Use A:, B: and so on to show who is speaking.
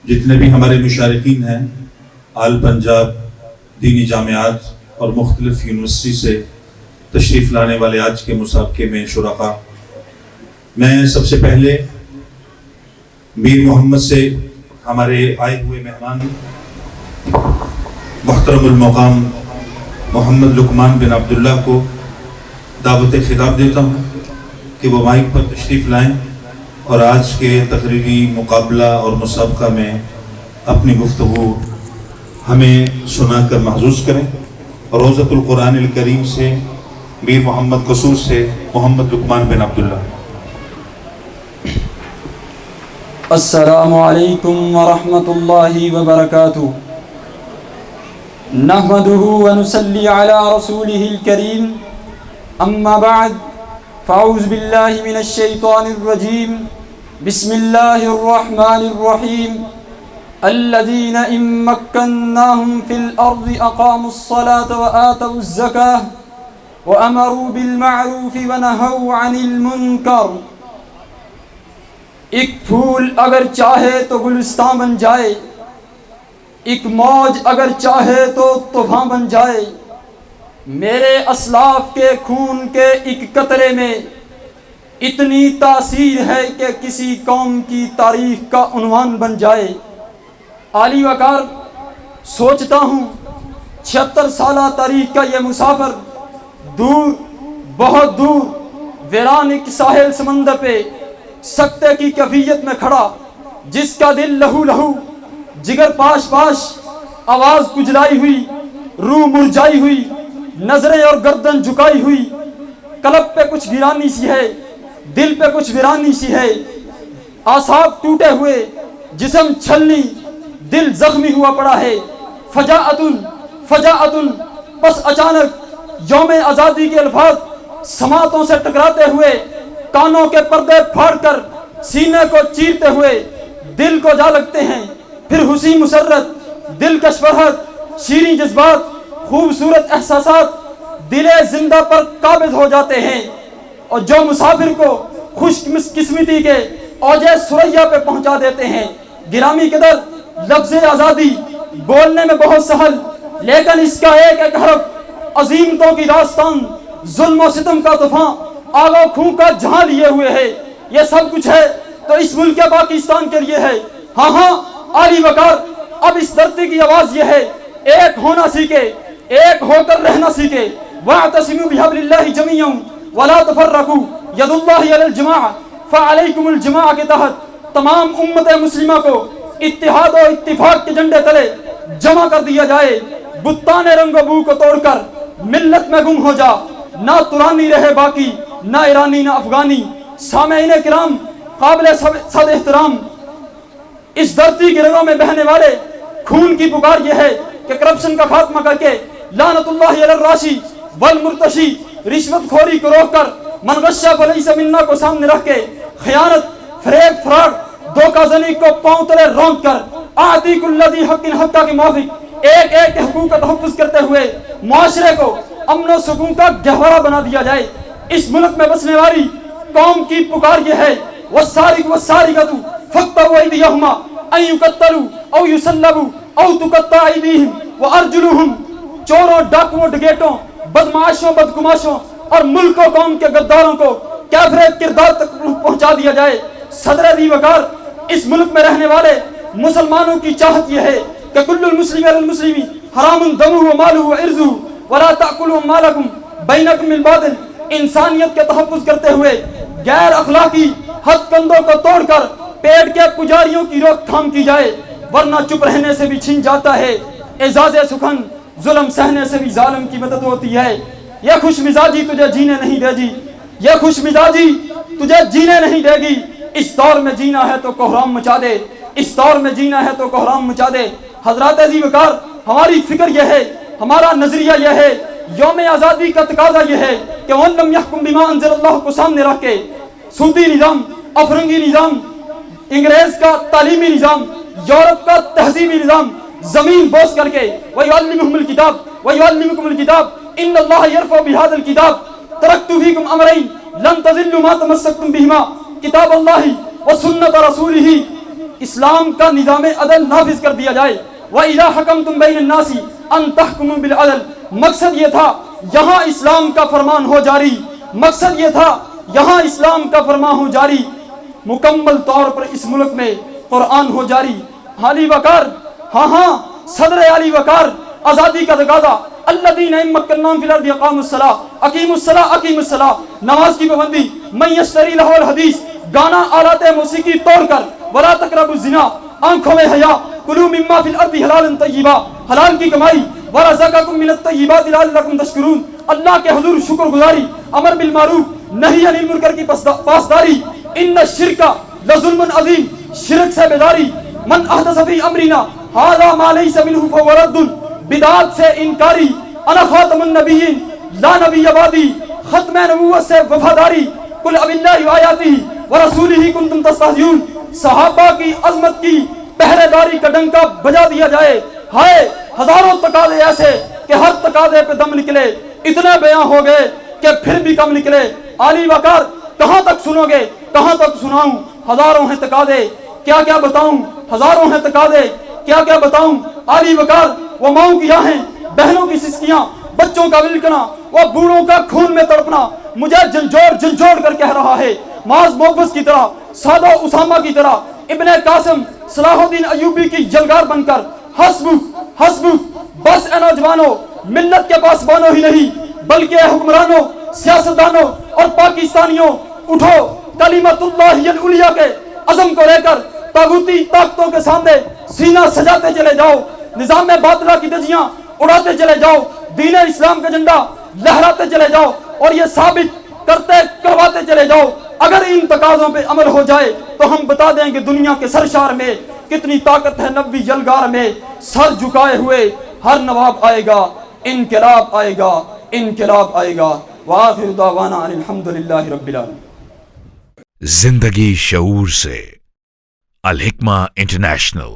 A: جتنے بھی ہمارے مشارکین ہیں آل پنجاب دینی جامعات اور مختلف یونیورسٹی سے تشریف لانے والے آج کے مسابقے میں شرکاء، میں سب سے پہلے میر محمد سے ہمارے آئے ہوئے مہمان محترم المقام محمد لقمان بن عبداللہ کو دعوت خطاب دیتا ہوں کہ وہ مائک پر تشریف لائیں اور آج کے تقریری مقابلہ اور مسابقہ میں اپنی گفتگو ہمیں سنا کر محظوظ کریں۔ روضۃ القرآن الکریم سے میر محمد قصور سے محمد لقمان بن عبداللہ۔
B: السلام علیکم ورحمۃ اللہ وبرکاتہ۔ نحمده ونصلی علی رسولہ الکریم، اما بعد فاعوذ باللہ من الشیطان الرجیم، بسم اللہ الرحمن الرحیم۔ الذین ان مکناہم فی الارض اقاموا الصلاة وآتوا الزکاة وامروا بالمعروف ونہوا عن المنکر۔ ایک پھول اگر چاہے تو گلستان بن جائے، ایک موج اگر چاہے تو طوفان بن جائے، میرے اسلاف کے خون کے ایک قطرے میں اتنی تاثیر ہے کہ کسی قوم کی تاریخ کا عنوان بن جائے۔ عالی وقار سوچتا ہوں 76 سالہ تاریخ کا یہ مسافر دور، بہت دور ویران ایک ساحل سمندر پہ سکتے کی کیفیت میں کھڑا، جس کا دل لہو لہو، جگر پاش پاش، آواز کجلائی ہوئی، روح مرجائی ہوئی، نظریں اور گردن جھکائی ہوئی، قلب پہ کچھ گرانی سی ہے، دل پہ کچھ ویرانی سی ہے، اعصاب ٹوٹے ہوئے، جسم چھلنی، دل زخمی ہوا پڑا ہے۔ فجاعتن پس اچانک یوم آزادی کے الفاظ سماعتوں سے ٹکراتے ہوئے، کانوں کے پردے پھاڑ کر سینے کو چیرتے ہوئے دل کو جا لگتے ہیں۔ پھر حسین مسرت، دلکش فرحت، شیریں جذبات، خوبصورت احساسات دل زندہ پر قابض ہو جاتے ہیں، اور جو مسافر کو خوش قسمتی کے اوج ثریا پہ پہنچا دیتے ہیں۔ گرامی قدر لفظ آزادی بولنے میں بہت سہل، لیکن اس کا ایک ایک حرف عظیمتوں کی داستان، ظلم و ستم کا طوفان، آگ و خون کا جہاں لیے ہوئے ہے۔ یہ سب کچھ ہے تو اس ملک پاکستان کے لیے ہے۔ ہاں ہاں عالی وقار، اب اس دھرتی کی آواز یہ ہے، ایک ہونا سیکھے، ایک ہو کر رہنا سیکھے۔ وَاعْتَصِمُوا بِحَبْلِ اللَّهِ جَمِيعًا وَلَا تَفَرَّقُوا يَدُ اللَّهِ عَلَى الْجَمَاعَةِ فَعَلَيْكُمُ الْجَمَاعَةِ کے تحت تمام امت مسلمہ کو اتحاد و اتفاق کے جھنڈے تلے جمع کر دیا جائے۔ بتان رنگ و بو کو توڑ کر ملت میں گم ہو جا، نہ ترانی رہے باقی، نہ ایرانی نہ افغانی۔ سامعین کرام قابل صد احترام، اس دھرتی کی رگوں میں بہنے والے خون کی پکار یہ ہے کہ کرپشن کا خاتمہ کر کے لعنت اللہ علی الراشی والمرتشی، رشوت خوری کو روک کر من غش فلیس منا کو سامنے رکھ کے خیانت، فریب، فراڈ، دھوکہ زنی کو پاؤں تلے رونک کر آتی کل ذی حق حقہ کے موافق ایک ایک حقوق کا تحفظ کرتے ہوئے معاشرے کو امن و سکون کا گہوارہ بنا دیا جائے۔ اس ملک میں بسنے والی قوم کی پکار یہ ہے، والسارق والسارقۃ فاقطعوا ایدیہما ان یقتلوا او یصلبوا او تقطع ایدیہم وارجلہم۔ چوروں، ڈاکوؤں، ڈکیٹوں، بدمعاشوں، بدگماشوں اور ملک و قوم کے غداروں کو کافر کردار تک پہنچا دیا جائے۔ صدر ذی وقار، اس ملک میں رہنے والے مسلمانوں کی چاہت یہ ہے کہ کل المسلم علی المسلم حرام دمہ و مالہ و عرضہ ولا تأکلوا اموالکم بینکم بالباطل۔ انسانیت کے تحفظ کرتے ہوئے غیر اخلاقی ہتھ کندوں کو توڑ کر پیٹ کے پجاریوں کی روک تھام کی جائے، ورنہ چپ رہنے سے بھی چھن جاتا ہے اعزاز سخن، ظلم سہنے سے بھی ظالم کی مدد ہوتی ہے۔ یہ خوش مزاجی تجھے جینے نہیں دے گی، یہ خوش مزاجی تجھے جینے نہیں دے گی۔ اس دور میں جینا ہے تو کوہرام مچا دے، اس دور میں جینا ہے تو کوہرام مچا دے۔ حضرات ذی وقار، ہماری فکر یہ ہے، ہمارا نظریہ یہ ہے، یوم آزادی کا تقاضا یہ ہے کہ وَمَن لَّمْ يَحْكُم بِمَا أَنزَلَ اللَّهُ کو سامنے رکھ کے سودی نظام، افرنگی نظام، انگریز کا تعلیمی نظام، یورپ کا تہذیبی نظام زمین بوس کر کے وَيُعَلِّمُهُمُ الْكِتَابَ وَيُعَلِّمُكُمُ الْكِتَابَ إِنَّ اللَّهَ يَرْفَعُ بِهَذَا الْكِتَابِ تَرَكْتُ فِيكُمْ أَمْرَيْنِ لَن تَضِلُّوا مَا تَمَسَّكْتُم بِهِمَا كِتَابَ اللَّهِ وَسُنَّةَ رَسُولِهِ اسلام کا نظام عدل نافذ کر دیا جائے. وَإِذَا حَكَمْتُمْ بَيْنَ النَّاسِ أَن تَحْكُمُوا بِالْعَدْلِ. مقصد یہ تھا یہاں اسلام کا فرمان ہو جاری. مقصد یہ تھا یہاں اسلام کا فرمان ہو جاری. مکمل طور پر اس ملک میں قرآن ہو جاری. علی وقار، ہاں صدر علی وقار، آزادی کا تقاضا. الذین ان مکناہم فی الارض اقاموا الصلاۃ. نماز کی پابندی. من یشتری لہو الحدیث. گانا آلات موسیقی توڑ کر. ولا تقربوا الزنا. آنکھوں میں حیا. کلوا مما فی الارض حلالا طیبا. حلال کی کمائی. ورزقکم من الطیبات لعلکم تشکرون. اللہ کے حضور شکر گزاری. امر بالمعروف نہی عن المنکر کی پاسداری. ان الشرک لظلم عظیم. شرک سے بیداری. من احدث فی امرنا ھذا ما لیس منہ فہو رد. بدعات سے انکاری. انا خاتم النبیین لا نبی بعدی. ختم نبوت سے وفاداری. قل اب اللہ وآیاتہ ورسولہ کنتم تستہزئون. صحابہ کی عظمت کی پہرے داری کا ڈنکا بجا دیا جائے. ہائے ہزاروں تقاضے ایسے کہ ہر تقاضے پہ دم نکلے. اتنے بیاں ہو گئے کہ پھر بھی کم نکلے. علی وقار کہاں تک سنو گے، کہاں تک سناؤں. ہزاروں ہیں تقاضے کیا کیا بتاؤں. ہزاروں ہیں تقاضے کیا کیا بتاؤں. علی وقار وہ ماؤں کی آہیں، بہنوں کی سسکیاں، بچوں کا ولکنا، وہ بوڑھوں کا خون میں تڑپنا مجھے جھنجھوڑ کر کہہ رہا ہے. معاذ موفز کی طرح، سعد و اسامہ کی طرح، ابن قاسم، صلاح الدین ایوبی کی جلگار بن کر حسبک بس اے نوجوانوں، ملت کے پاس بانو ہی نہیں بلکہ اے حکمرانوں، سیاستدانوں اور پاکستانیوں، اٹھو کلمت اللہ العلیٰ کے عزم کو لے کر طاغوتی طاقتوں کے سامنے سینہ سجاتے چلے جاؤ. نظام باطلہ کی دجیاں اڑاتے چلے جاؤ. دین اسلام کا جھنڈا لہراتے چلے جاؤ اور یہ ثابت کرواتے چلے جاؤ. اگر ان تقاضوں پہ عمل ہو جائے تو ہم بتا دیں کہ دنیا کے سرشار میں کتنی طاقت ہے. نبوی جلگار میں سر جھکائے ہوئے ہر نواب آئے گا. انقلاب آئے گا، انقلاب آئے گا. وآخر دعوانا ان الحمدللہ رب العالمین.
C: زندگی شعور سے، الحکمہ انٹرنیشنل.